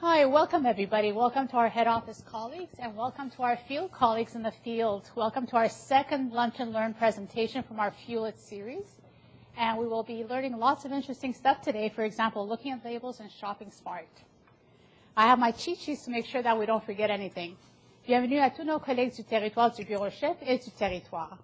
Hi, welcome everybody. Welcome to our head office colleagues and welcome to our field colleagues in the field. Welcome to our second Lunch and Learn presentation from our Fuel It series. And we will be learning lots of interesting stuff today, for example, looking at labels and shopping smart. I have my cheat sheets to make sure that we don't forget anything. Bienvenue à tous nos collègues du territoire du bureau chef et du territoire.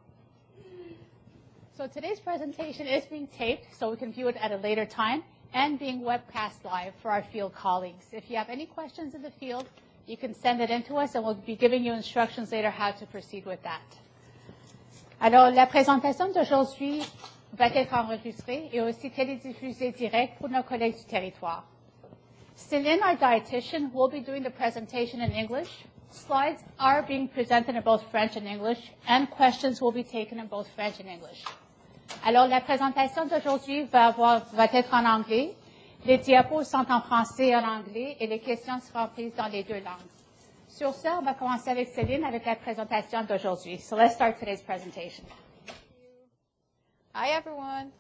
So today's presentation is being taped so we can view it at a later time and being webcast live for our field colleagues. If you have any questions in the field, you can send it in to us and we'll be giving you instructions later how to proceed with that. Alors, la présentation d'aujourd'hui va être enregistrée et aussi télédiffusée direct pour nos collègues du territoire. Céline, our dietitian, will be doing the presentation in English. Slides are being presented in both French and English, and questions will be taken in both French and English. Alors, la présentation d'aujourd'hui va être en anglais. Les diapos sont en français et en anglais, et les questions seront prises dans les deux langues. Sur ce, on va commencer avec Céline avec la présentation d'aujourd'hui. So let's start today's presentation. Hi, everyone.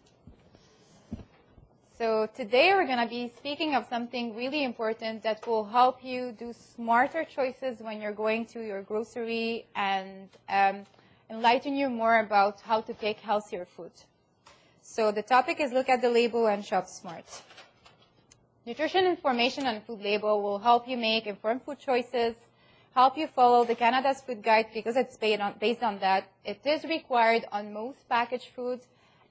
So today we're going to be speaking of something really important that will help you do smarter choices when you're going to your grocery and enlighten you more about how to pick healthier food. So the topic is look at the label and shop smart. Nutrition information on food label will help you make informed food choices, help you follow the Canada's Food Guide because it's based on that. It is required on most packaged foods,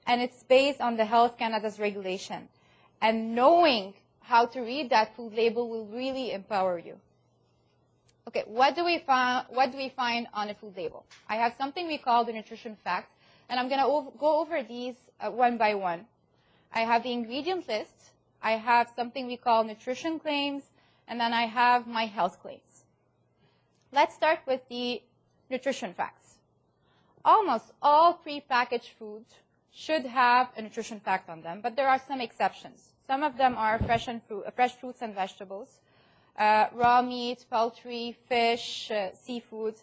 and it's based on the Health Canada's regulation. And knowing how to read that food label will really empower you. Okay, what do we find on a food label? I have something we call the nutrition fact, and I'm going to go over these one by one. I have the ingredient list, I have something we call nutrition claims, and then I have my health claims. Let's start with the nutrition facts. Almost all prepackaged foods should have a nutrition fact on them, but there are some exceptions. Some of them are fresh fruits and vegetables, raw meat, poultry, fish, seafood,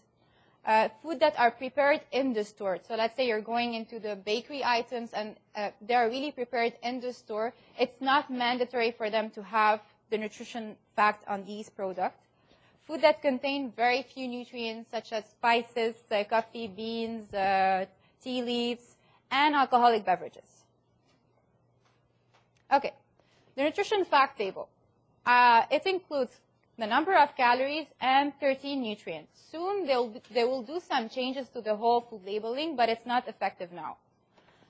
food that are prepared in the store. So let's say you're going into the bakery items and they are really prepared in the store. It's not mandatory for them to have the nutrition fact on these products. Food that contain very few nutrients such as spices, coffee, beans, tea leaves, and alcoholic beverages. Okay, the nutrition fact table. It includes the number of calories and 13 nutrients. Soon they will do some changes to the whole food labeling, but it's not effective now.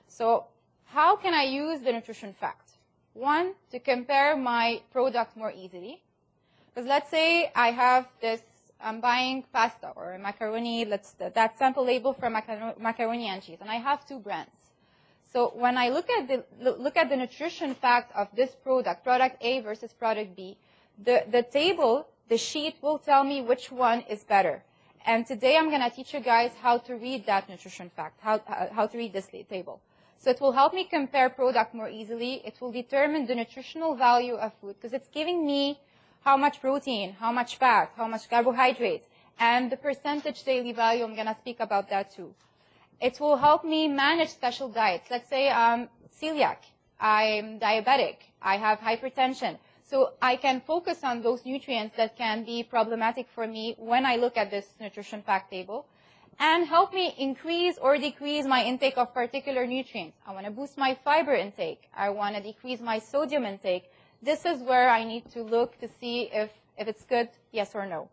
So how can I use the nutrition fact? One, to compare my product more easily. Because let's say I have this, I'm buying pasta or macaroni, that sample label for macaroni and cheese, and I have two brands. So when I look at the nutrition fact of this product A versus product B, the table, the sheet will tell me which one is better. And today I'm going to teach you guys how to read that nutrition fact, how to read this table. So it will help me compare product more easily. It will determine the nutritional value of food because it's giving me how much protein, how much fat, how much carbohydrates, and the percentage daily value. I'm going to speak about that too. It will help me manage special diets. Let's say I'm celiac, I'm diabetic, I have hypertension. So I can focus on those nutrients that can be problematic for me when I look at this nutrition fact table and help me increase or decrease my intake of particular nutrients. I want to boost my fiber intake. I want to decrease my sodium intake. This is where I need to look to see if it's good, yes or no.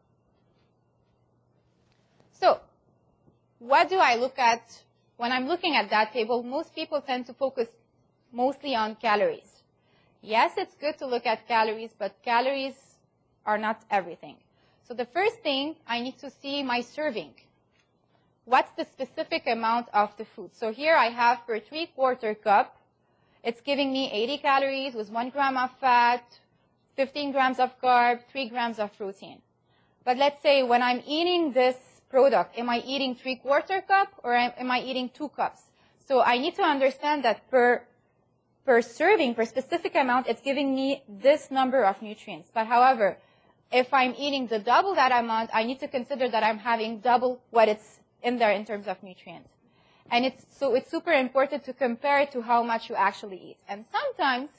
So what do I look at when I'm looking at that table? Most people tend to focus mostly on calories. Yes, it's good to look at calories, but calories are not everything. So the first thing, I need to see my serving. What's the specific amount of the food? So here I have for a 3/4 cup, it's giving me 80 calories with 1 gram of fat, 15 grams of carb, 3 grams of protein. But let's say when I'm eating this product, am I eating 3/4 cup or am I eating 2 cups? So I need to understand that per serving, per specific amount, it's giving me this number of nutrients. But however, if I'm eating the double that amount, I need to consider that I'm having double what it's in there in terms of nutrients. And it's super important to compare it to how much you actually eat. And sometimes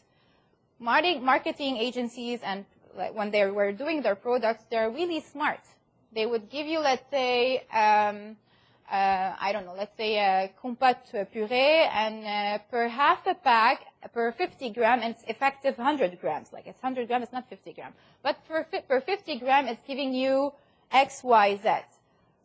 marketing agencies and like when they were doing their products, they're really smart. They would give you, let's say, I don't know, let's say a compote puree, and per half a pack, per 50 gram, and it's effective 100 grams. Like it's 100 grams, it's not 50 grams. But per 50 gram, it's giving you X, Y, Z.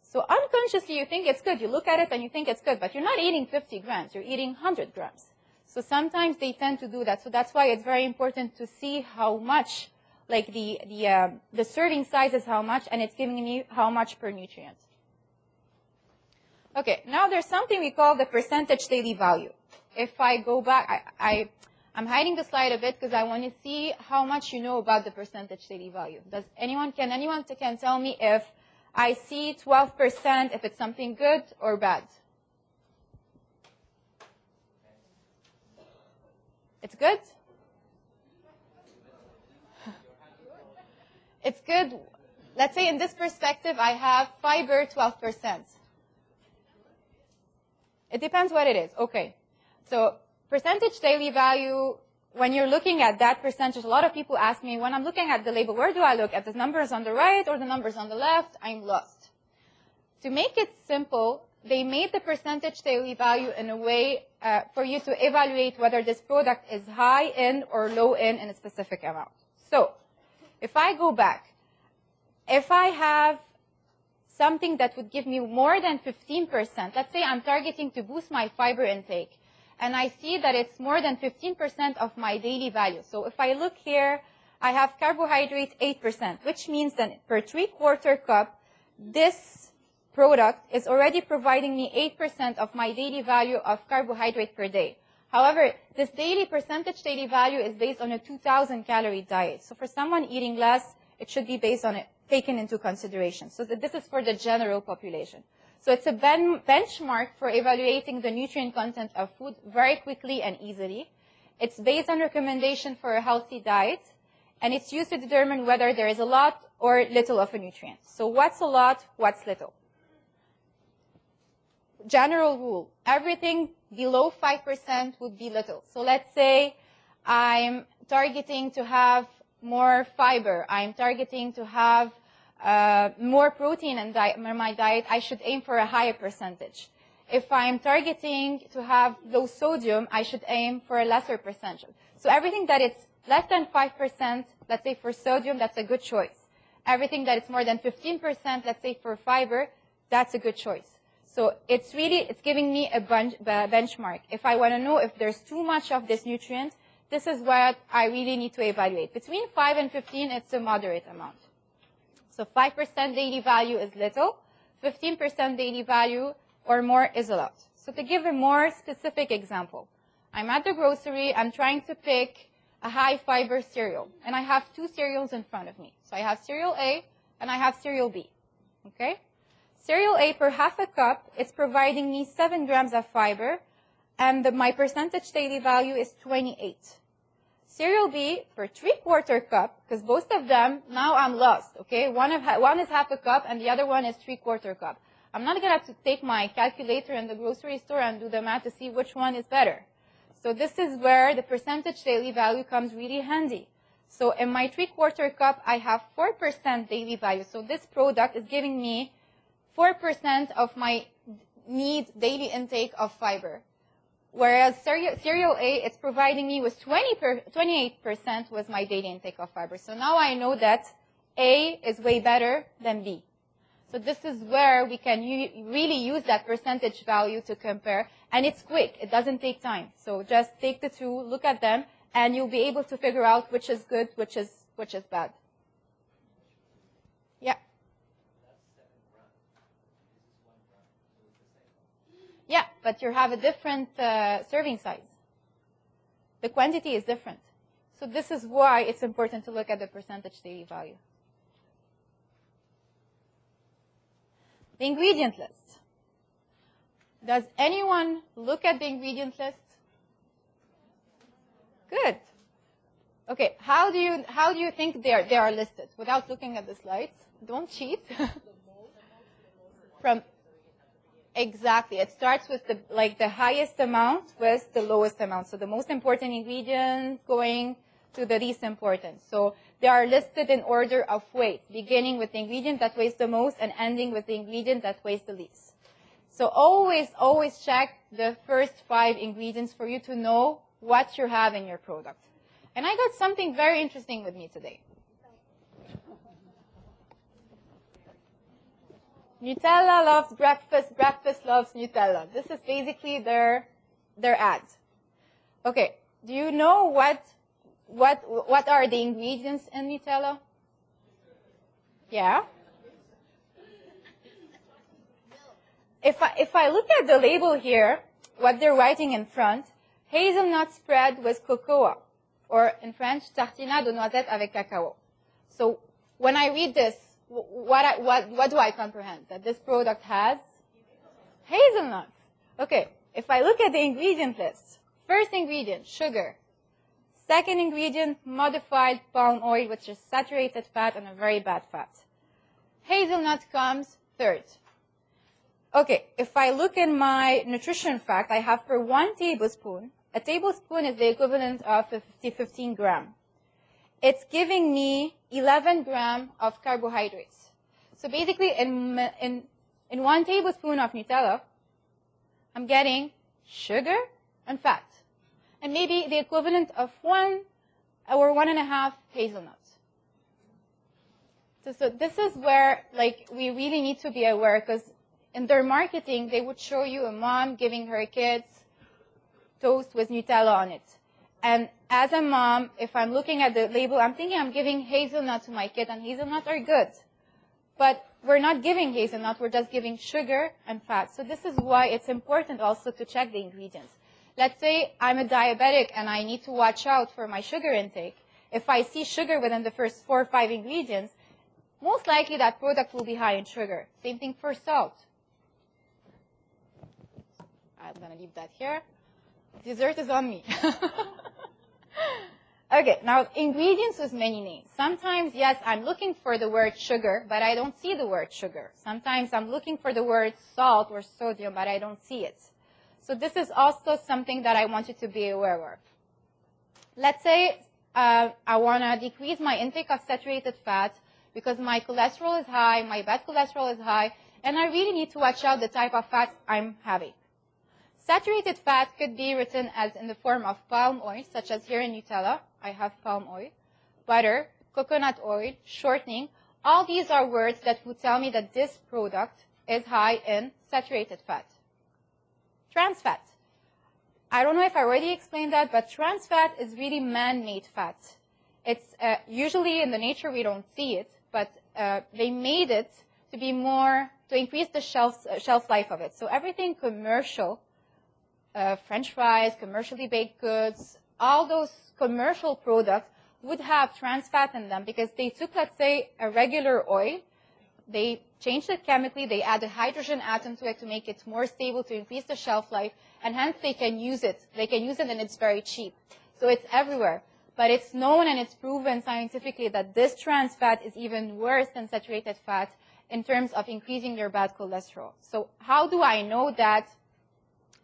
So unconsciously, you think it's good. You look at it and you think it's good, but you're not eating 50 grams. You're eating 100 grams. So sometimes they tend to do that. So that's why it's very important to see how much, like the serving size is how much, and it's giving me how much per nutrient. Okay, now there's something we call the percentage daily value. If I go back, I'm hiding the slide a bit because I want to see how much you know about the percentage daily value. Can anyone tell me if I see 12%, if it's something good or bad? It's good? It's good. Let's say in this perspective, I have fiber 12%. It depends what it is. Okay. So percentage daily value, when you're looking at that percentage, a lot of people ask me, when I'm looking at the label, where do I look? At the numbers on the right or the numbers on the left? I'm lost. To make it simple, they made the percentage daily value in a way for you to evaluate whether this product is high in or low in a specific amount. So if I go back, if I have something that would give me more than 15%, let's say I'm targeting to boost my fiber intake, and I see that it's more than 15% of my daily value. So if I look here, I have carbohydrates 8%, which means that per 3/4 cup, this product is already providing me 8% of my daily value of carbohydrate per day. However, this percentage daily value is based on a 2,000 calorie diet. So for someone eating less, it should be based on it, taken into consideration. So this is for the general population. So it's a benchmark for evaluating the nutrient content of food very quickly and easily. It's based on recommendation for a healthy diet, and it's used to determine whether there is a lot or little of a nutrient. So what's a lot, what's little? General rule, everything below 5% would be little. So let's say I'm targeting to have more fiber. I'm targeting to have more protein in my diet. I should aim for a higher percentage. If I'm targeting to have low sodium, I should aim for a lesser percentage. So everything that is less than 5%, let's say for sodium, that's a good choice. Everything that is more than 15%, let's say for fiber, that's a good choice. So it's giving me a benchmark. If I want to know if there's too much of this nutrient, this is what I really need to evaluate. Between 5 and 15, it's a moderate amount. So 5% daily value is little, 15% daily value or more is a lot. So to give a more specific example, I'm at the grocery, I'm trying to pick a high fiber cereal, and I have two cereals in front of me. So I have cereal A and I have cereal B, okay? Cereal A per half a cup is providing me 7 grams of fiber, and my percentage daily value is 28. Cereal B per 3/4 cup, because both of them, now I'm lost, okay? One is half a cup and the other one is 3/4 cup. I'm not going to have to take my calculator in the grocery store and do the math to see which one is better. So this is where the percentage daily value comes really handy. So in my 3/4 cup, I have 4% daily value. So this product is giving me 4% of my daily intake of fiber. Whereas cereal A, it's providing me with 28% with my daily intake of fiber. So now I know that A is way better than B. So this is where we can really use that percentage value to compare. And it's quick. It doesn't take time. So just take the two, look at them, and you'll be able to figure out which is good, which is bad. Yeah. Yeah, but you have a different serving size. The quantity is different. So this is why it's important to look at the percentage daily value. The ingredient list. Does anyone look at the ingredient list? Good. Okay, how do you think they are listed? Without looking at the slides. Don't cheat. Exactly. It starts with the highest amount with the lowest amount. So the most important ingredient going to the least important. So they are listed in order of weight, beginning with the ingredient that weighs the most and ending with the ingredient that weighs the least. So always, always check the first 5 ingredients for you to know what you have in your product. And I got something very interesting with me today. Nutella loves breakfast, breakfast loves Nutella. This is basically their ad. Okay, do you know what are the ingredients in Nutella? Yeah? If I look at the label here, what they're writing in front, hazelnut spread with cocoa, or in French, tartinade de noisettes avec cacao. So when I read this, what do I comprehend? That this product has hazelnuts. Okay, if I look at the ingredient list, first ingredient, sugar. Second ingredient, modified palm oil, which is saturated fat and a very bad fat. Hazelnut comes third. Okay, if I look in my nutrition fact, I have for 1 tablespoon, a tablespoon is the equivalent of 15 grams. It's giving me 11 grams of carbohydrates. So basically, in 1 tablespoon of Nutella, I'm getting sugar and fat, and maybe the equivalent of 1 or 1.5 hazelnuts. So this is where, like, we really need to be aware, because in their marketing, they would show you a mom giving her kids toast with Nutella on it. And as a mom, if I'm looking at the label, I'm thinking I'm giving hazelnut to my kid, and hazelnuts are good. But we're not giving hazelnut, we're just giving sugar and fat. So this is why it's important also to check the ingredients. Let's say I'm a diabetic and I need to watch out for my sugar intake. If I see sugar within the first 4 or 5 ingredients, most likely that product will be high in sugar. Same thing for salt. I'm going to leave that here. Dessert is on me. Okay, now ingredients with many names. Sometimes, yes, I'm looking for the word sugar, but I don't see the word sugar. Sometimes I'm looking for the word salt or sodium, but I don't see it. So this is also something that I want you to be aware of. Let's say I want to decrease my intake of saturated fat because my cholesterol is high, my bad cholesterol is high, and I really need to watch out the type of fat I'm having. Saturated fat could be written as in the form of palm oil, such as here in Nutella, I have palm oil, butter, coconut oil, shortening. All these are words that would tell me that this product is high in saturated fat. Trans fat. I don't know if I already explained that, but trans fat is really man-made fat. It's usually in the nature we don't see it, but they made it to be more, to increase the shelf life of it. So everything commercial, French fries, commercially baked goods, all those commercial products would have trans fat in them because they took, let's say, a regular oil, they changed it chemically, they add a hydrogen atom to it to make it more stable, to increase the shelf life, and hence they can use it. They can use it and it's very cheap. So it's everywhere. But it's known and it's proven scientifically that this trans fat is even worse than saturated fat in terms of increasing your bad cholesterol. So how do I know that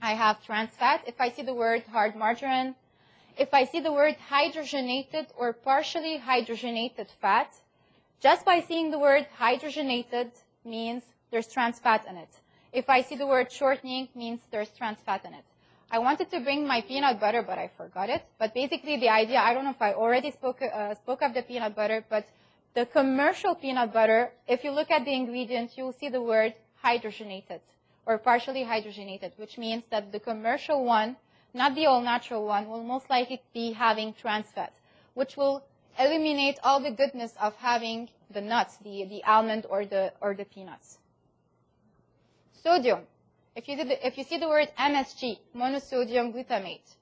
I have trans fat? If I see the word hard margarine, if I see the word hydrogenated or partially hydrogenated fat, just by seeing the word hydrogenated means there's trans fat in it. If I see the word shortening, means there's trans fat in it. I wanted to bring my peanut butter, but I forgot it. But basically the idea, I don't know if I already spoke of the peanut butter, but the commercial peanut butter, if you look at the ingredients, you will see the word hydrogenated or partially hydrogenated, which means that the commercial one, not the all-natural one, will most likely be having trans fat, which will eliminate all the goodness of having the nuts, the almond or the peanuts. Sodium. If you see the word MSG, monosodium glutamate,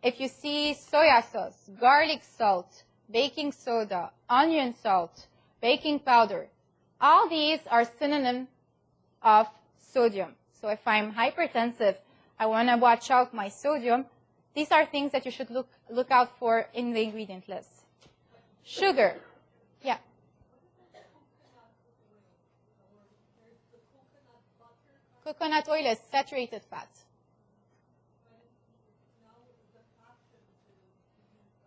if you see soya sauce, garlic salt, baking soda, onion salt, baking powder, all these are synonyms of sodium. So if I'm hypertensive, I want to watch out my sodium. These are things that you should look out for in the ingredient list. Sugar. Yeah. Coconut oil is saturated fat.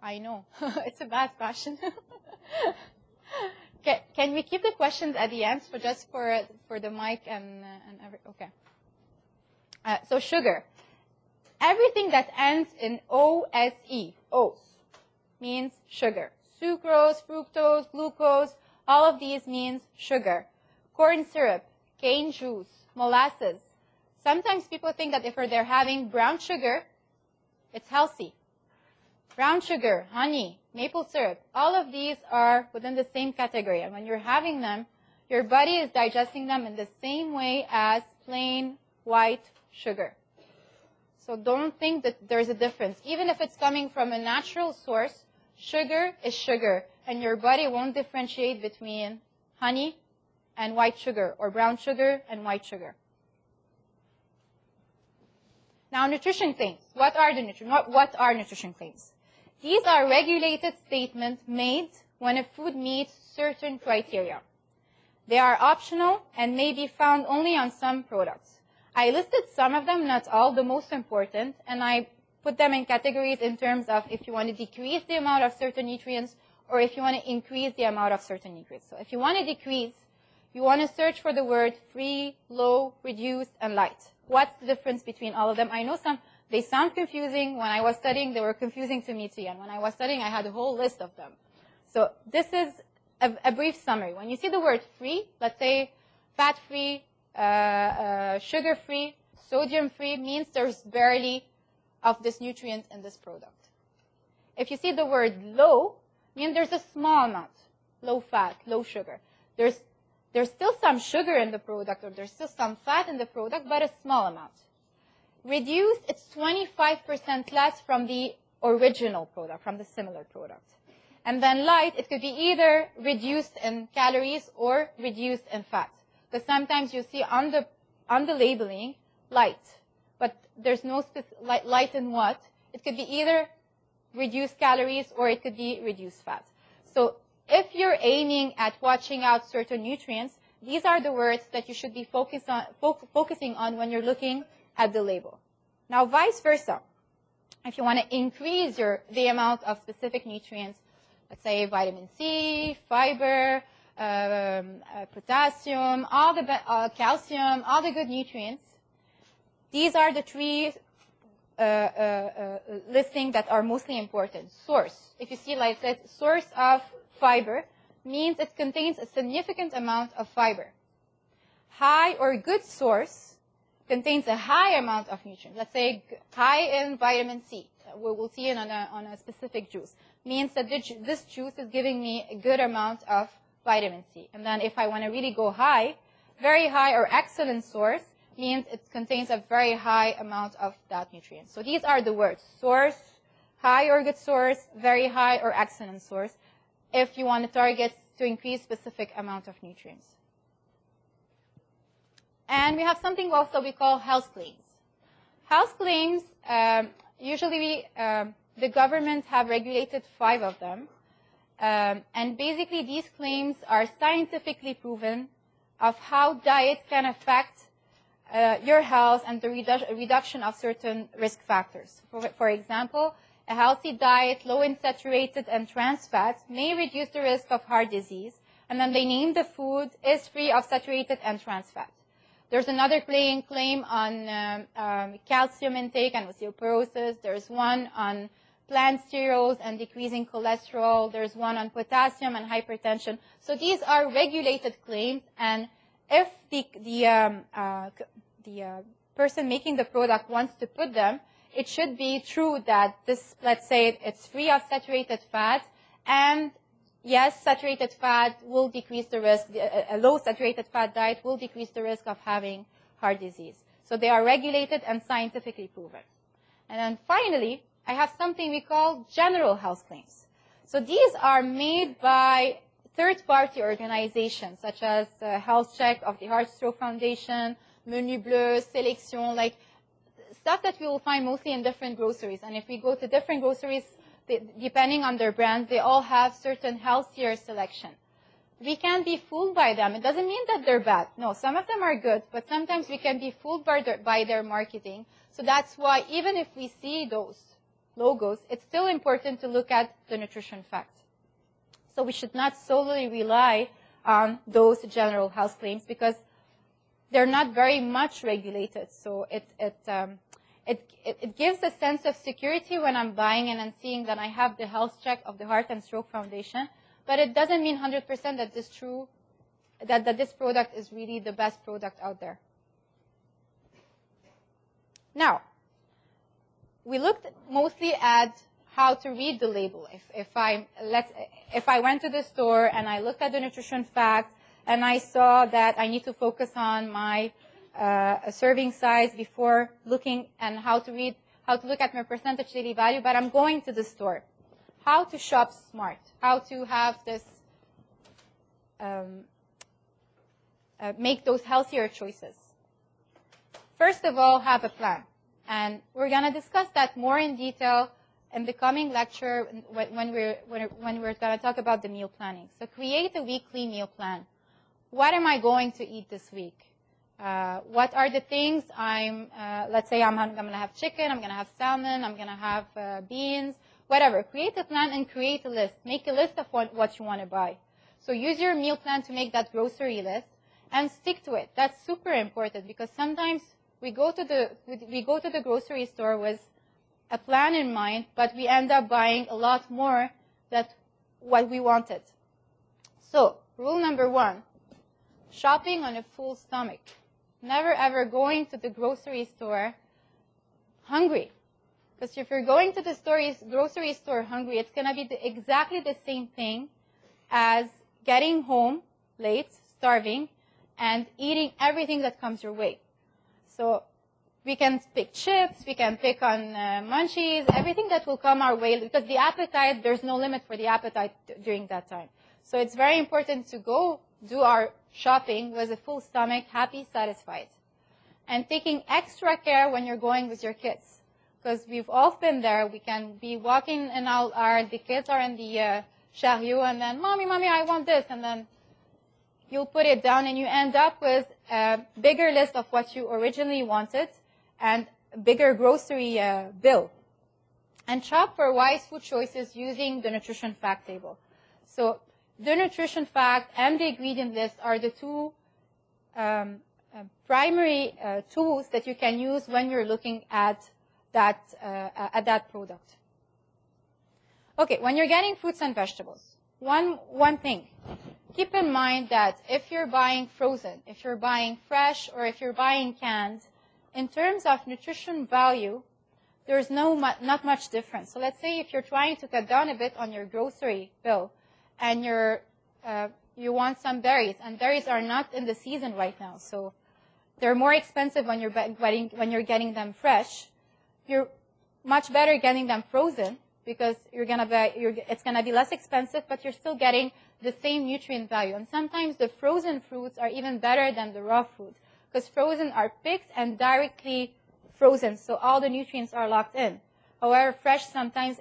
I know. It's a bad question. Can we keep the questions at the end for just for the mic and okay. So sugar. Everything that ends in OSE, O's, means sugar. Sucrose, fructose, glucose, all of these means sugar. Corn syrup, cane juice, molasses. Sometimes people think that if they're having brown sugar, it's healthy. Brown sugar, honey, maple syrup, all of these are within the same category. And when you're having them, your body is digesting them in the same way as plain white sugar. So don't think that there's a difference. Even if it's coming from a natural source, sugar is sugar. And your body won't differentiate between honey and white sugar or brown sugar and white sugar. Now, nutrition claims. What are nutrition claims? These are regulated statements made when a food meets certain criteria. They are optional and may be found only on some products. I listed some of them, not all, the most important, and I put them in categories in terms of if you want to decrease the amount of certain nutrients or if you want to increase the amount of certain nutrients. So if you want to decrease, you want to search for the word free, low, reduced, and light. What's the difference between all of them? I know they sound confusing. When I was studying, they were confusing to me too. And when I was studying, I had a whole list of them. So this is a brief summary. When you see the word free, let's say fat-free, sugar-free, sodium-free, means there's barely of this nutrient in this product. If you see the word low, means there's a small amount, low fat, low sugar. There's still some sugar in the product, or there's still some fat in the product, but a small amount. Reduced, it's 25% less from the original product, from the similar product. And then light, it could be either reduced in calories or reduced in fat. Because sometimes you see on the labeling, light, but there's no light in what. It could be either reduced calories or it could be reduced fat. So if you're aiming at watching out certain nutrients, these are the words that you should be focusing on when you're looking at the label. Now, vice versa. If you want to increase the amount of specific nutrients, let's say vitamin C, fiber, potassium, all the calcium, all the good nutrients, these are the three listings that are mostly important. Source. If you see, like I said, source of fiber means it contains a significant amount of fiber. High or good source contains a high amount of nutrients. Let's say high in vitamin C. We'll see it on a specific juice. Means that this juice is giving me a good amount of vitamin C. And then if I want to really go high, very high or excellent source means it contains a very high amount of that nutrient. So these are the words: source, high or good source, very high or excellent source, if you want to target to increase specific amount of nutrients. And we have something also we call health claims. Health claims, usually the government have regulated 5 of them. And basically these claims are scientifically proven of how diet can affect your health and the reduction of certain risk factors. For example, a healthy diet low in saturated and trans fats may reduce the risk of heart disease. And then they name the food is free of saturated and trans fat. There's another claim on calcium intake and osteoporosis. There's one on plant cereals and decreasing cholesterol. There's one on potassium and hypertension. So these are regulated claims, and if the person making the product wants to put them, it should be true that this, let's say, it's free of saturated fat, and yes, saturated fat will decrease the risk. A low saturated fat diet will decrease the risk of having heart disease. So they are regulated and scientifically proven. And then finally, I have something we call general health claims. So these are made by third-party organizations, such as Health Check of the Heart Stroke Foundation, Menu Bleu, Selection, like stuff that we will find mostly in different groceries. And if we go to different groceries, depending on their brands, they all have certain healthier selection. We can't be fooled by them. It doesn't mean that they're bad. No, some of them are good, but sometimes we can be fooled by their marketing. So that's why even if we see those logos, it's still important to look at the nutrition facts. So we should not solely rely on those general health claims because they're not very much regulated. So it gives a sense of security when I'm buying and I'm seeing that I have the health check of the Heart and Stroke Foundation, but it doesn't mean 100% that this product is really the best product out there. Now, we looked mostly at how to read the label. If I went to the store and I looked at the nutrition facts and I saw that I need to focus on my serving size before looking and how to look at my percentage daily value, but I'm going to the store. How to shop smart, how to have this, make those healthier choices. First of all, have a plan. And we're going to discuss that more in detail in the coming lecture when we're going to talk about the meal planning. So create a weekly meal plan. What am I going to eat this week? What are the things let's say I'm going to have chicken, I'm going to have salmon, I'm going to have beans, whatever. Create a plan and create a list. Make a list of what you want to buy. So use your meal plan to make that grocery list and stick to it. That's super important because sometimes we go to the grocery store with a plan in mind, but we end up buying a lot more than what we wanted. So, rule number 1, shopping on a full stomach. Never ever going to the grocery store hungry. Because if you're going to the grocery store hungry, it's going to be exactly the same thing as getting home late, starving, and eating everything that comes your way. So we can pick chips, we can pick on munchies, everything that will come our way, because the appetite, there's no limit for the appetite during that time. So it's very important to go do our shopping with a full stomach, happy, satisfied. And taking extra care when you're going with your kids. Because we've all been there, we can be walking and the kids are in the chariot and then, mommy, I want this, and then you'll put it down and you end up with a bigger list of what you originally wanted and a bigger grocery bill. And shop for wise food choices using the nutrition fact table. So the nutrition fact and the ingredient list are the two primary tools that you can use when you're looking at that product. Okay, when you're getting fruits and vegetables, one thing. Keep in mind that if you're buying frozen, if you're buying fresh, or if you're buying canned, in terms of nutrition value, there's not much difference. So let's say if you're trying to cut down a bit on your grocery bill, and you want some berries, and berries are not in the season right now, so they're more expensive when you're getting them fresh. You're much better getting them frozen because it's gonna be less expensive, but you're still getting the same nutrient value. And sometimes the frozen fruits are even better than the raw fruit because frozen are picked and directly frozen, so all the nutrients are locked in. However, fresh, sometimes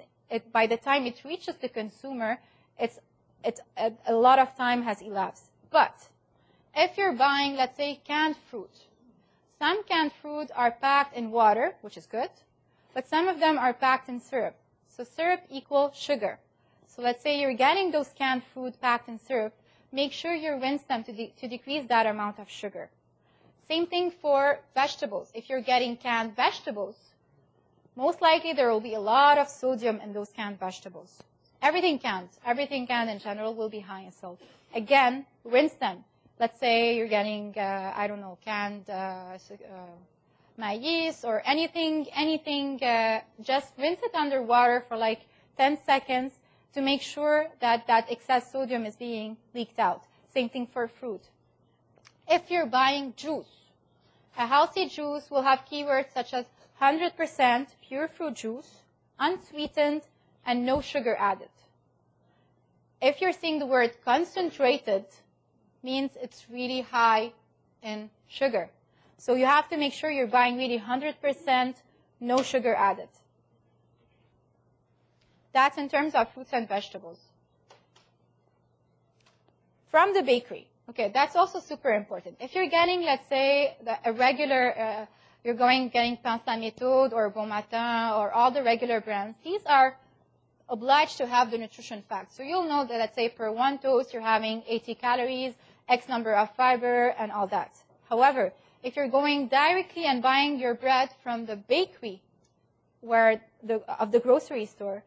by the time it reaches the consumer, a lot of time has elapsed. But if you're buying, let's say, canned fruit, some canned fruit are packed in water, which is good, but some of them are packed in syrup. So syrup equals sugar. So let's say you're getting those canned fruit packed in syrup, make sure you rinse them to decrease that amount of sugar. Same thing for vegetables. If you're getting canned vegetables, most likely there will be a lot of sodium in those canned vegetables. Everything canned in general will be high in salt. Again, rinse them. Let's say you're getting, canned maize or anything, just rinse it under water for like 10 seconds to make sure that excess sodium is being leaked out. Same thing for fruit. If you're buying juice, a healthy juice will have keywords such as 100% pure fruit juice, unsweetened, and no sugar added. If you're seeing the word concentrated, means it's really high in sugar. So you have to make sure you're buying really 100% no sugar added. That's in terms of fruits and vegetables. From the bakery. Okay, that's also super important. If you're getting, let's say, a regular you're getting Pain Sa Méthode or Bon Matin or all the regular brands, these are obliged to have the nutrition facts. So you'll know that, let's say, per one toast, you're having 80 calories, X number of fiber, and all that. However, if you're going directly and buying your bread from the bakery of the grocery store,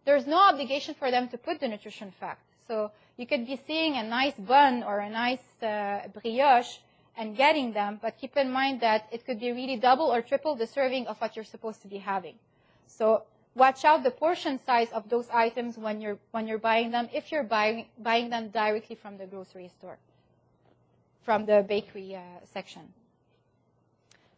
there's no obligation for them to put the nutrition fact. So you could be seeing a nice bun or a nice brioche and getting them, but keep in mind that it could be really double or triple the serving of what you're supposed to be having. So watch out the portion size of those items when you're buying them, if you're buying them directly from the grocery store, from the bakery section.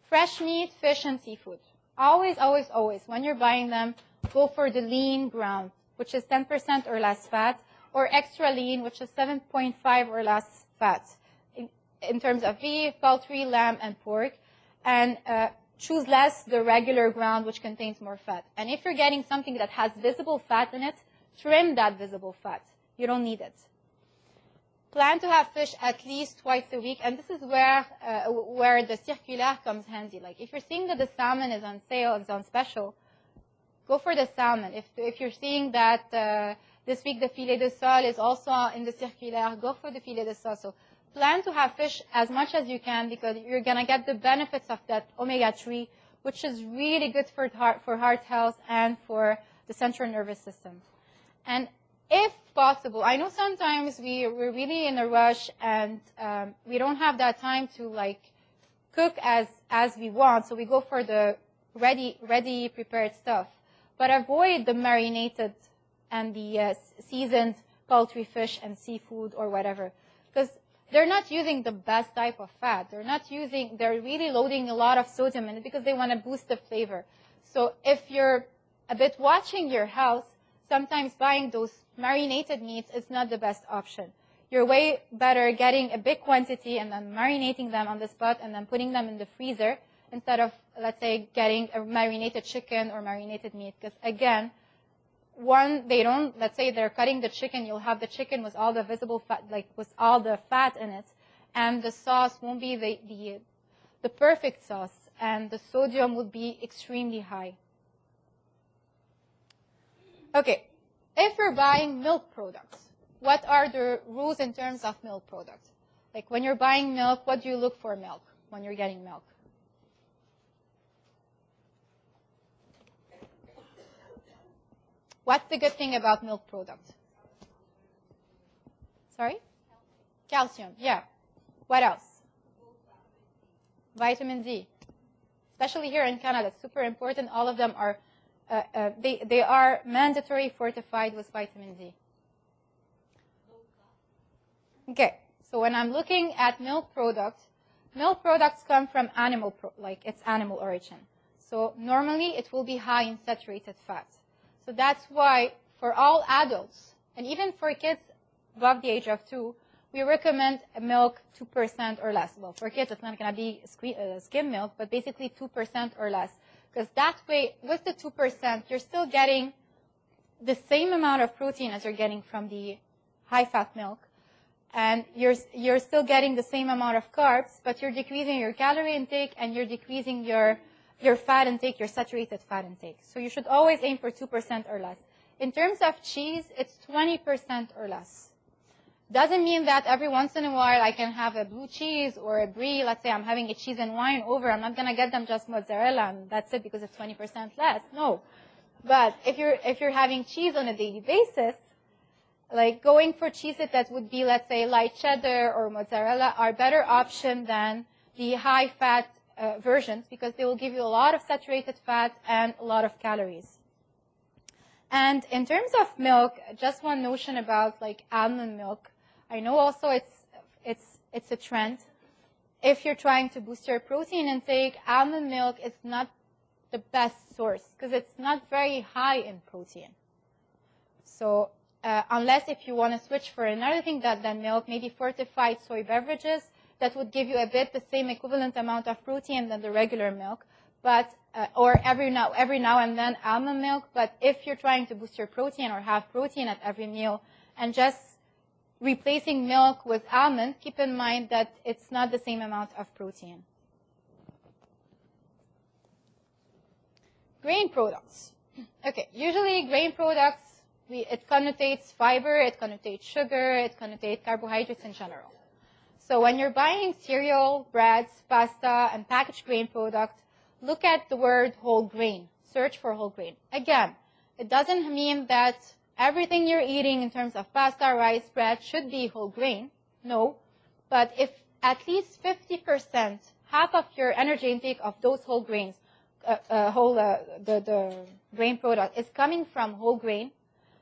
Fresh meat, fish, and seafood. Always, always, always, when you're buying them, go for the lean ground, which is 10% or less fat, or extra lean, which is 7.5 or less fat, in terms of beef, poultry, lamb, and pork. And choose less the regular ground, which contains more fat. And if you're getting something that has visible fat in it, trim that visible fat. You don't need it. Plan to have fish at least twice a week, and this is where the circulaire comes handy. Like if you're seeing that the salmon is on sale, it's on special, go for the salmon. If you're seeing that this week the filet de sole is also in the circulaire, go for the filet de sole. So plan to have fish as much as you can, because you're going to get the benefits of that omega-3, which is really good for heart health and for the central nervous system. And if possible, I know sometimes we're really in a rush and we don't have that time to like cook as we want, so we go for the ready prepared stuff. But avoid the marinated and the seasoned poultry, fish, and seafood or whatever, because they're not using the best type of fat. They're really loading a lot of sodium in it because they want to boost the flavor. So if you're a bit watching your health, sometimes buying those marinated meats is not the best option. You're way better getting a big quantity and then marinating them on the spot and then putting them in the freezer instead of, let's say, getting a marinated chicken or marinated meat. Because again, let's say they're cutting the chicken, you'll have the chicken with all the visible fat, like with all the fat in it, and the sauce won't be the perfect sauce, and the sodium would be extremely high. Okay, if you're buying milk products, what are the rules in terms of milk products? Like when you're buying milk, what do you look for milk when you're getting milk? What's the good thing about milk products? Sorry? Calcium, yeah. What else? Vitamin D. Especially here in Canada, it's super important. All of them are, they are mandatory fortified with vitamin D. Okay, so when I'm looking at milk products come from it's animal origin. So normally it will be high in saturated fat. So that's why for all adults, and even for kids above the age of 2, we recommend milk 2% or less. Well, for kids, it's not going to be skim milk, but basically 2% or less. Because that way, with the 2%, you're still getting the same amount of protein as you're getting from the high-fat milk. And you're still getting the same amount of carbs, but you're decreasing your calorie intake and you're decreasing your fat intake, your saturated fat intake. So you should always aim for 2% or less. In terms of cheese, it's 20% or less. Doesn't mean that every once in a while I can have a blue cheese or a brie. Let's say I'm having a cheese and wine over. I'm not going to get them just mozzarella and that's it because it's 20% less. No. But if you're having cheese on a daily basis, like going for cheeses that would be, let's say, light cheddar or mozzarella are better option than the high-fat versions because they will give you a lot of saturated fat and a lot of calories. And in terms of milk, just one notion about like almond milk. I know also it's a trend. If you're trying to boost your protein intake, almond milk is not the best source because it's not very high in protein. So unless if you want to switch for another thing than milk, maybe fortified soy beverages, that would give you a bit the same equivalent amount of protein than the regular milk, but or every now and then almond milk. But if you're trying to boost your protein or have protein at every meal and just replacing milk with almond, keep in mind that it's not the same amount of protein. Grain products. Okay, usually grain products, it connotates fiber, it connotates sugar, it connotates carbohydrates in general. So when you're buying cereal, breads, pasta, and packaged grain product, look at the word whole grain. Search for whole grain. Again, it doesn't mean that everything you're eating in terms of pasta, rice, bread should be whole grain. No. But if at least 50%, half of your energy intake of those whole grains, the grain product is coming from whole grain,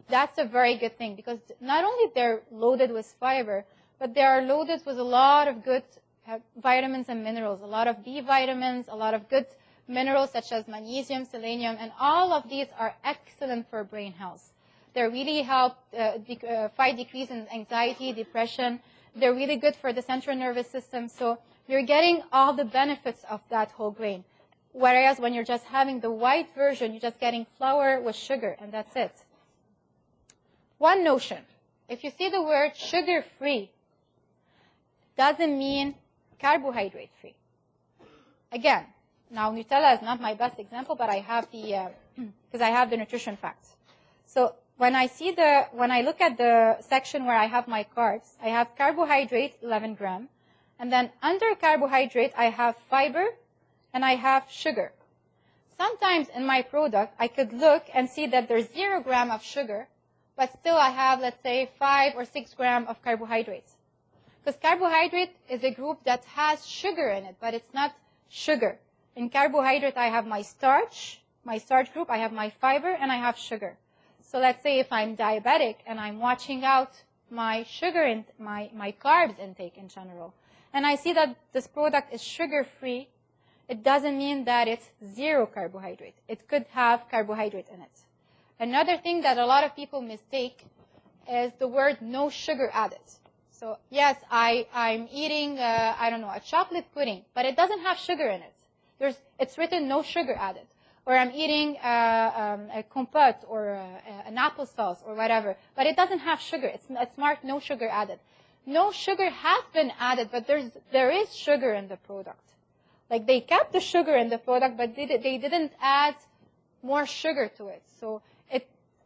that's a very good thing, because not only they're loaded with fiber, but they are loaded with a lot of good vitamins and minerals, a lot of B vitamins, a lot of good minerals such as magnesium, selenium, and all of these are excellent for brain health. They really help fight decrease in anxiety, depression. They're really good for the central nervous system. So you're getting all the benefits of that whole grain. Whereas when you're just having the white version, you're just getting flour with sugar, and that's it. One notion. If you see the word sugar-free, doesn't mean carbohydrate-free. Again, now Nutella is not my best example, but I have the, because I have the nutrition facts. So when I look at the section where I have my carbs, I have carbohydrate, 11 gram, and then under carbohydrate, I have fiber, and I have sugar. Sometimes in my product, I could look and see that there's 0 gram of sugar, but still I have, let's say, 5 or 6 gram of carbohydrates. Because carbohydrate is a group that has sugar in it, but it's not sugar. In carbohydrate, I have my starch group, I have my fiber, and I have sugar. So let's say if I'm diabetic and I'm watching out my sugar and my carbs intake in general, and I see that this product is sugar-free, it doesn't mean that it's 0 carbohydrate. It could have carbohydrate in it. Another thing that a lot of people mistake is the word no sugar added. So yes, I'm eating, a chocolate pudding, but it doesn't have sugar in it. It's written no sugar added. Or I'm eating a compote or an applesauce or whatever, but it doesn't have sugar. It's marked no sugar added. No sugar has been added, but there is sugar in the product. Like they kept the sugar in the product, but they didn't add more sugar to it. So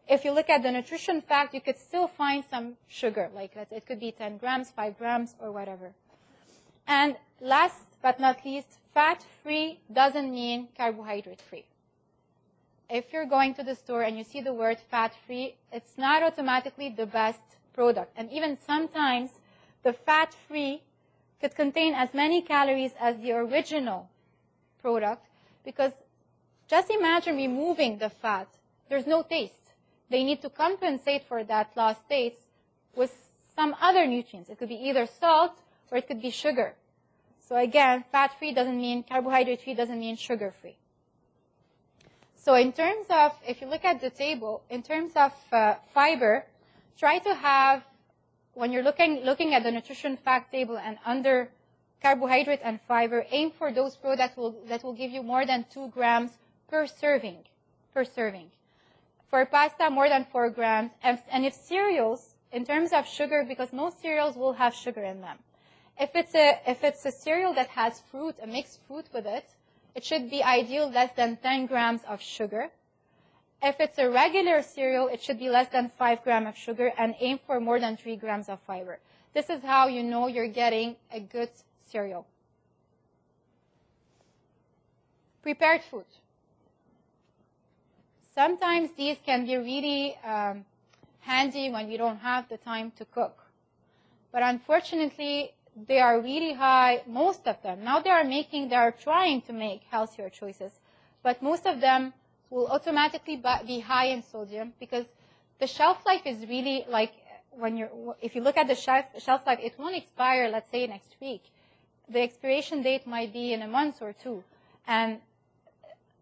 if you look at the nutrition fact, you could still find some sugar. Like it could be 10 grams, 5 grams, or whatever. And last but not least, fat-free doesn't mean carbohydrate-free. If you're going to the store and you see the word fat-free, it's not automatically the best product. And even sometimes, the fat-free could contain as many calories as the original product, because just imagine removing the fat. There's no taste. They need to compensate for that lost taste with some other nutrients. It could be either salt or it could be sugar. So again, fat-free doesn't mean carbohydrate-free, doesn't mean sugar-free. So in terms of, if you look at the table, in terms of fiber, try to have, when you're looking at the nutrition fact table and under carbohydrate and fiber, aim for those products that will give you more than 2 grams per serving. For pasta, more than 4 grams. And if cereals, in terms of sugar, because most cereals will have sugar in them. If it's a cereal that has fruit, a mixed fruit with it, it should be ideal less than 10 grams of sugar. If it's a regular cereal, it should be less than 5 grams of sugar and aim for more than 3 grams of fiber. This is how you know you're getting a good cereal. Prepared food. Sometimes these can be really handy when you don't have the time to cook. But unfortunately, they are really high, most of them. Now they are trying to make healthier choices, but most of them will automatically be high in sodium, because the shelf life is really like, if you look at the shelf life, it won't expire, let's say, next week. The expiration date might be in a month or 2. And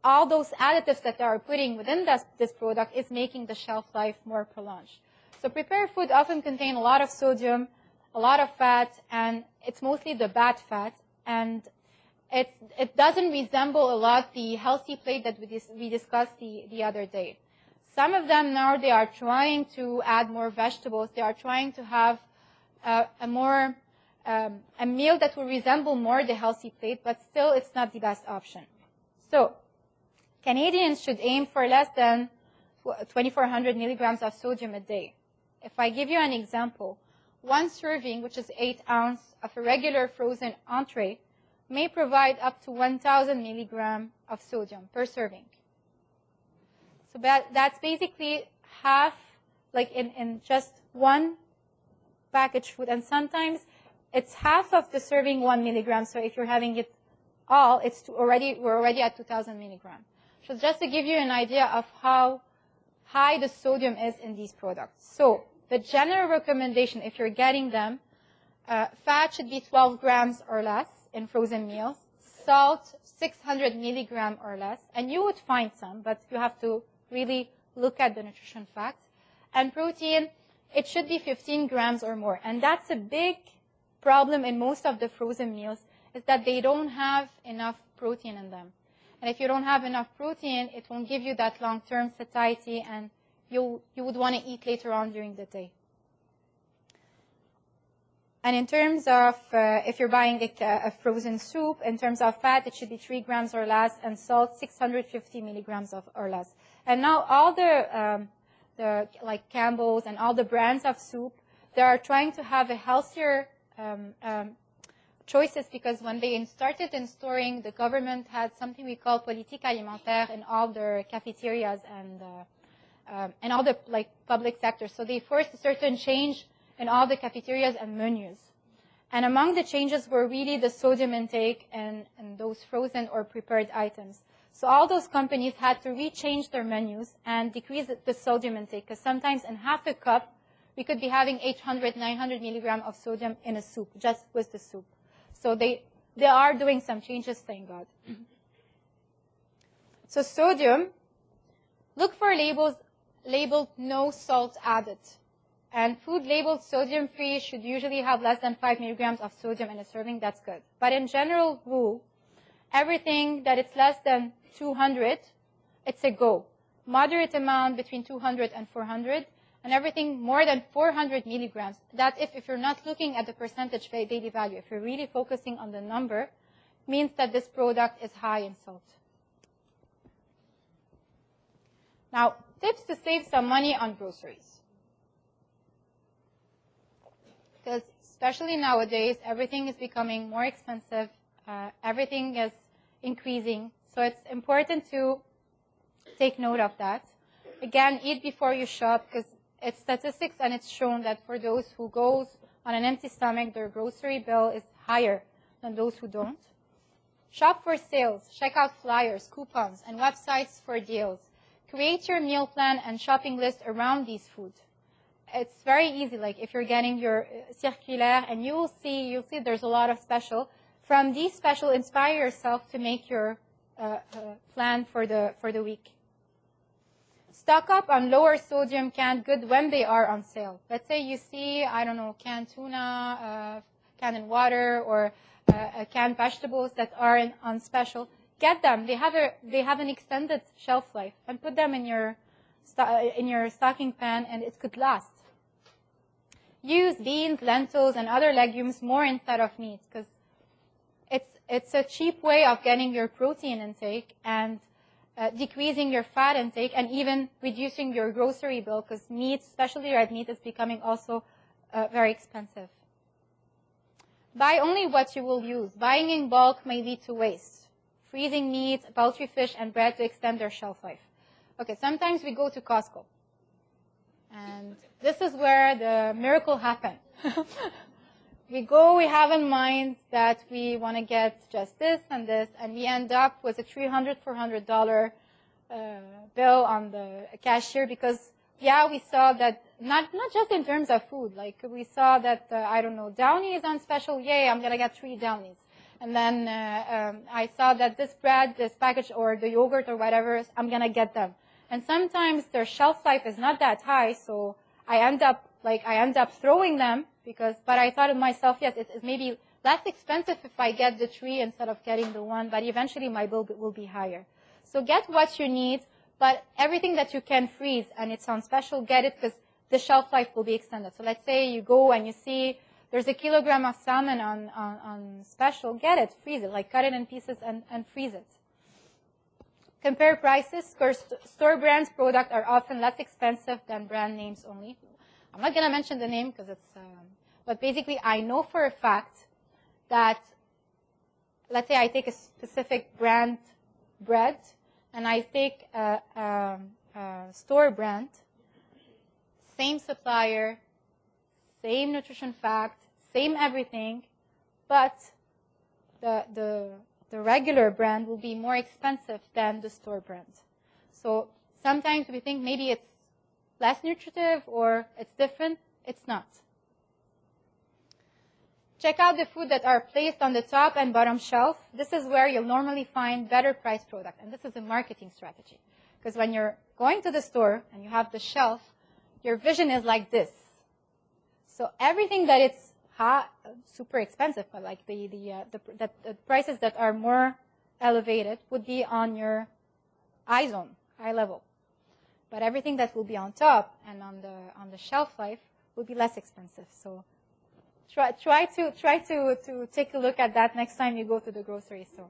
all those additives that they are putting within this product is making the shelf life more prolonged. So prepared food often contain a lot of sodium, a lot of fat, and it's mostly the bad fat, and it doesn't resemble a lot the healthy plate that we discussed the other day. Some of them now, they are trying to add more vegetables. They are trying to have a meal that will resemble more the healthy plate, but still it's not the best option. So Canadians should aim for less than 2,400 milligrams of sodium a day. If I give you an example, one serving, which is 8 ounces of a regular frozen entree, may provide up to 1,000 milligrams of sodium per serving. So that's basically half, like in just one packaged food. And sometimes it's half of the serving 1 milligram. So if you're having it all, we're already at 2,000 milligrams. So just to give you an idea of how high the sodium is in these products. So the general recommendation, if you're getting them, fat should be 12 grams or less in frozen meals, salt 600 milligrams or less, and you would find some, but you have to really look at the nutrition facts. And protein, it should be 15 grams or more. And that's a big problem in most of the frozen meals, is that they don't have enough protein in them. And if you don't have enough protein, it won't give you that long-term satiety, and you would want to eat later on during the day. And in terms of, if you're buying a frozen soup, in terms of fat, it should be 3 grams or less, and salt, 650 milligrams or less. And now all the like Campbell's and all the brands of soup, they are trying to have a healthier choices, because when they started installing, the government had something we call politique alimentaire in all their cafeterias and all the like public sectors. So they forced a certain change in all the cafeterias and menus. And among the changes were really the sodium intake and those frozen or prepared items. So all those companies had to rechange their menus and decrease the sodium intake, because sometimes in half a cup, we could be having 800, 900 milligrams of sodium in a soup, just with the soup. So they are doing some changes, thank God. So sodium, look for labels labeled no salt added. And food labeled sodium-free should usually have less than 5 milligrams of sodium in a serving. That's good. But in general rule, everything that is less than 200, it's a go. Moderate amount between 200 and 400, and everything more than 400 milligrams. That if you're not looking at the percentage daily value, if you're really focusing on the number, means that this product is high in salt. Now, tips to save some money on groceries. Because especially nowadays, everything is becoming more expensive. Everything is increasing. So it's important to take note of that. Again, eat before you shop, because it's statistics and it's shown that for those who goes on an empty stomach, their grocery bill is higher than those who don't. Shop for sales. Check out flyers, coupons, and websites for deals. Create your meal plan and shopping list around these foods. It's very easy, like if you're getting your circulaire, and you'll see there's a lot of special. From these special, inspire yourself to make your plan for the week. Stock up on lower sodium canned goods when they are on sale. Let's say you see, I don't know, canned tuna, canned water, or canned vegetables that are on special. Get them. They have an extended shelf life, and put them in your stocking pan, and it could last. Use beans, lentils, and other legumes more instead of meat, because it's a cheap way of getting your protein intake and decreasing your fat intake, and even reducing your grocery bill, because meat, especially red meat, is becoming also very expensive. Buy only what you will use. Buying in bulk may lead to waste. Freezing meat, poultry, fish, and bread to extend their shelf life. Okay, sometimes we go to Costco. And this is where the miracle happens. We have in mind that we want to get just this, and we end up with a $300, $400 bill on the cashier, because, yeah, we saw that, not just in terms of food, like we saw that, I don't know, Downy is on special, yay, I'm going to get 3 Downies. And then I saw that this bread, this package, or the yogurt or whatever, I'm going to get them. And sometimes their shelf life is not that high, so I end up throwing them, but I thought to myself, yes, it's maybe less expensive if I get the 3 instead of getting the 1, but eventually my bill will be higher. So get what you need, but everything that you can freeze and it's on special, get it, because the shelf life will be extended. So let's say you go and you see there's a kilogram of salmon on special, get it, freeze it, like cut it in pieces and freeze it. Compare prices. Store brands product are often less expensive than brand names only. I'm not going to mention the name because it's, but basically I know for a fact that, let's say I take a specific brand bread and I take a store brand, same supplier, same nutrition fact, same everything, but the regular brand will be more expensive than the store brand. So sometimes we think maybe it's less nutritive or it's different. It's not. Check out the food that are placed on the top and bottom shelf. This is where you'll normally find better priced product. And this is a marketing strategy. Because when you're going to the store and you have the shelf, your vision is like this. So everything that it's super expensive, but like the prices that are more elevated would be on your eye zone, eye level. But everything that will be on top and on the shelf life will be less expensive. So try to take a look at that next time you go to the grocery store.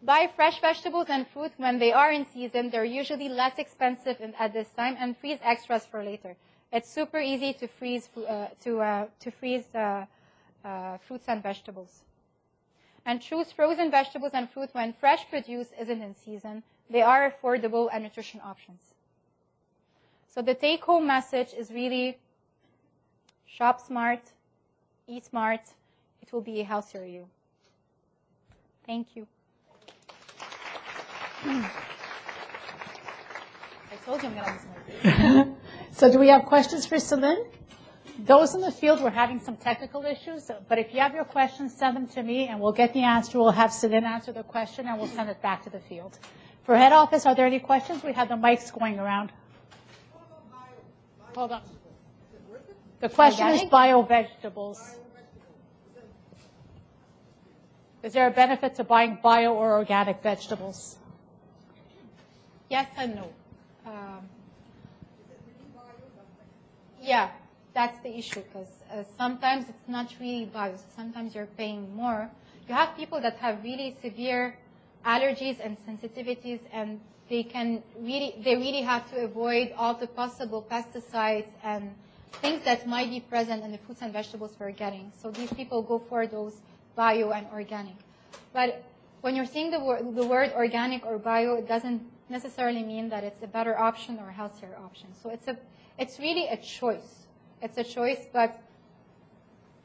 Buy fresh vegetables and fruit when they are in season. They're usually less expensive at this time, and freeze extras for later. It's super easy to freeze fruits and vegetables. And choose frozen vegetables and fruit when fresh produce isn't in season. They are affordable and nutrition options. So the take-home message is really shop smart, eat smart. It will be a healthier you. Thank you. I told you I'm going to be smart. So do we have questions for Celine? Those in the field, we're having some technical issues, but if you have your questions, send them to me, and we'll get the answer. We'll have Celine answer the question, and we'll send it back to the field. For head office, are there any questions? We have the mics going around. Hold on. The question is bio-vegetables. Is there a benefit to buying bio or organic vegetables? Yes and no. Yeah, that's the issue, because sometimes it's not really bio. Sometimes you're paying more. You have people that have really severe allergies and sensitivities, and they really have to avoid all the possible pesticides and things that might be present in the fruits and vegetables we're getting. So these people go for those bio and organic. But when you're seeing the word organic or bio, it doesn't necessarily mean that it's a better option or a healthier option. So it's really a choice. It's a choice, but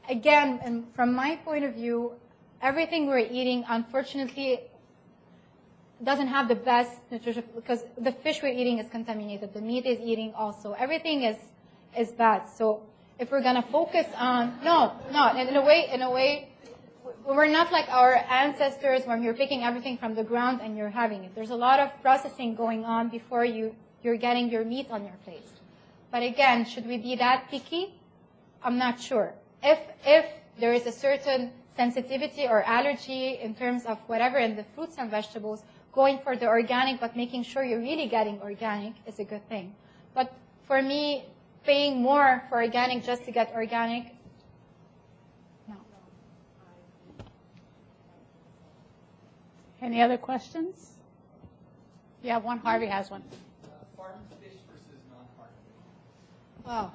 again, and from my point of view, everything we're eating, unfortunately, doesn't have the best nutrition, because the fish we're eating is contaminated. The meat is eating also. Everything is bad. So if we're going to focus on, no, in a way, we're not like our ancestors when you're picking everything from the ground and you're having it. There's a lot of processing going on before you're getting your meat on your plate. But again, should we be that picky? I'm not sure. If there is a certain sensitivity or allergy in terms of whatever in the fruits and vegetables, going for the organic but making sure you're really getting organic is a good thing. But for me, paying more for organic just to get organic, no. Any other questions? Yeah, one. Harvey has one. Farmed fish versus non-farmed fish. Wow.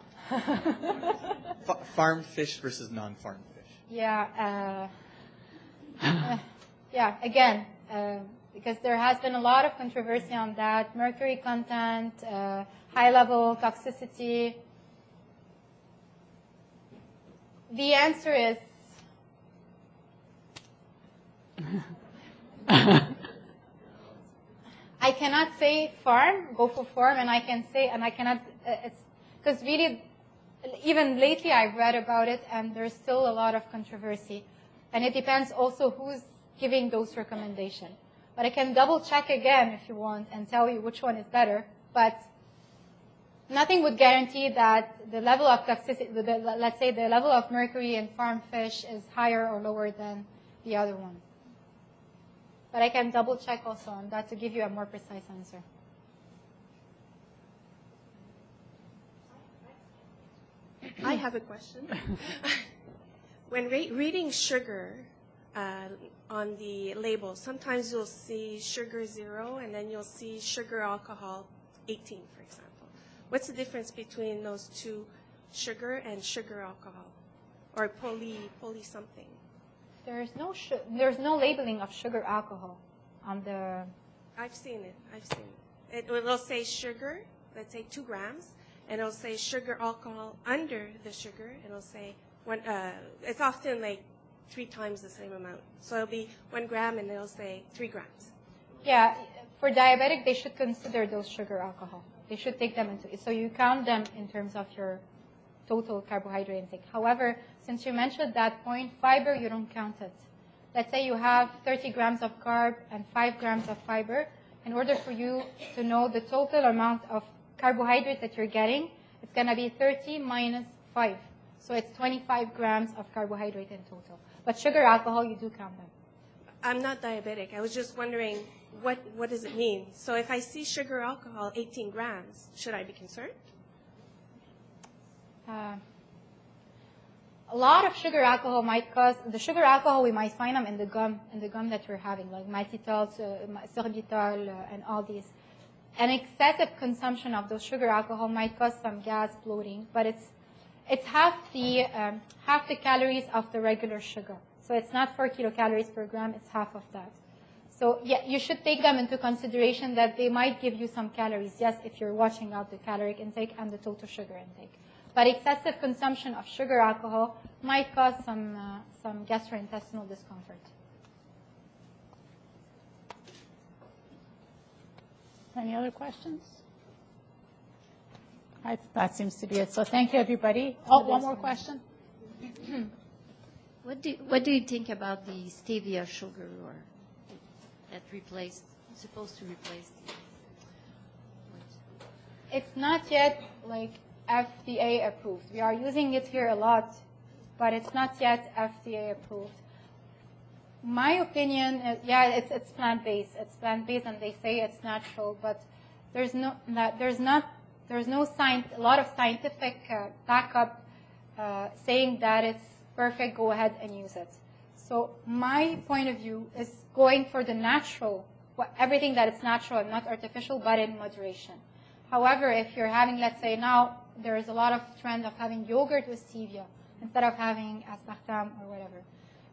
Farmed fish versus non-farmed fish. Yeah. Yeah. Again, because there has been a lot of controversy on that. Mercury content, high-level toxicity. The answer is I cannot say farm, go for farm, and I cannot, it's, because really, even lately I've read about it, and there's still a lot of controversy. And it depends also who's giving those recommendations. But I can double check again if you want and tell you which one is better. But nothing would guarantee that the level of toxicity, let's say the level of mercury in farmed fish is higher or lower than the other one. But I can double check also on that to give you a more precise answer. I have a question. When reading sugar, on the label. Sometimes you'll see sugar 0, and then you'll see sugar alcohol 18, for example. What's the difference between those two, sugar and sugar alcohol, or poly something? There's no labeling of sugar alcohol on the. I've seen it. It'll say sugar, let's say 2 grams, and it'll say sugar alcohol under the sugar. It'll say it's often like 3 times the same amount. So it'll be 1 gram, and it'll say 3 grams. Yeah, for diabetic, they should consider those sugar alcohol. They should take them into it. So you count them in terms of your total carbohydrate intake. However, since you mentioned that point, fiber, you don't count it. Let's say you have 30 grams of carb and 5 grams of fiber. In order for you to know the total amount of carbohydrate that you're getting, it's going to be 30 minus 5. So it's 25 grams of carbohydrate in total. But sugar alcohol, you do count them. I'm not diabetic. I was just wondering, what does it mean? So if I see sugar alcohol 18 grams, should I be concerned? A lot of sugar alcohol might cause, the sugar alcohol, we might find them in the gum that we're having, like maltitol, sorbitol, and all these. An excessive consumption of those sugar alcohol might cause some gas, bloating, but it's half the calories of the regular sugar. So it's not 4 kilocalories per gram, it's half of that. So yeah, you should take them into consideration that they might give you some calories, yes, if you're watching out the caloric intake and the total sugar intake. But excessive consumption of sugar alcohol might cause some gastrointestinal discomfort. Any other questions? That seems to be it. So thank you, everybody. Oh, one more question. What do you think about the stevia sugar, or that supposed to replace the? It's not yet like FDA approved. We are using it here a lot, but it's not yet FDA approved. My opinion is, yeah, it's plant-based. It's plant-based, and they say it's natural, but there's no a lot of scientific backup saying that it's perfect. Go ahead and use it. So my point of view is going for the natural, everything that is natural and not artificial, but in moderation. However, if you're having, let's say now, there is a lot of trend of having yogurt with stevia instead of having aspartame or whatever.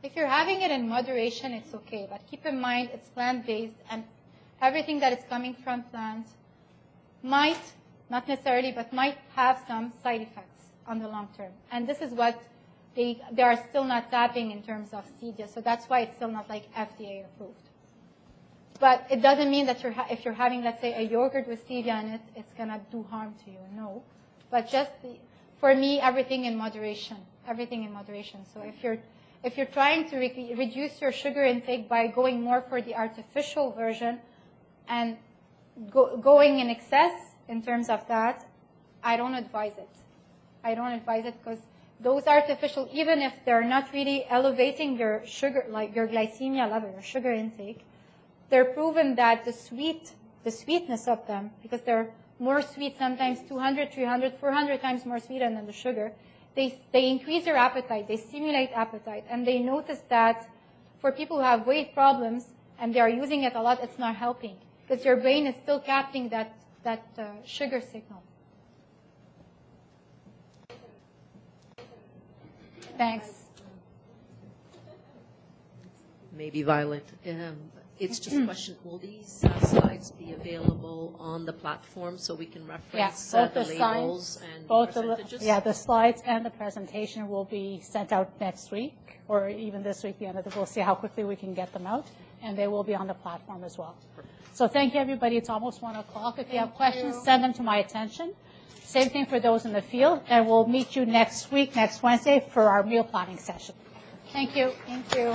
If you're having it in moderation, it's okay. But keep in mind, it's plant-based, and everything that is coming from plants might, not necessarily, but might have some side effects on the long term. And this is what they are still not tapping in terms of stevia. So that's why it's still not like FDA approved. But it doesn't mean that if you're having, let's say, a yogurt with stevia in it, it's going to do harm to you. No. But just, for me, everything in moderation. Everything in moderation. So if you're trying to reduce your sugar intake by going more for the artificial version and going in excess in terms of that, I don't advise it. I don't advise it because those artificial, even if they're not really elevating your sugar, like your glycemia level, your sugar intake, they're proven that the sweetness of them, because they're more sweet, sometimes 200, 300, 400 times more sweet than the sugar, they increase your appetite, they stimulate appetite, and they notice that for people who have weight problems and they are using it a lot, it's not helping because your brain is still capturing that sugar signal. Thanks. Maybe Violet. It's just a question, will these slides be available on the platform so we can reference both the the labels and both percentages? the slides and the presentation will be sent out next week or even this week. We'll see how quickly we can get them out, and they will be on the platform as well. So thank you, everybody. It's almost 1 o'clock. If you have questions, send them to my attention. Same thing for those in the field, and we'll meet you next week, next Wednesday, for our meal planning session. Thank you. Thank you.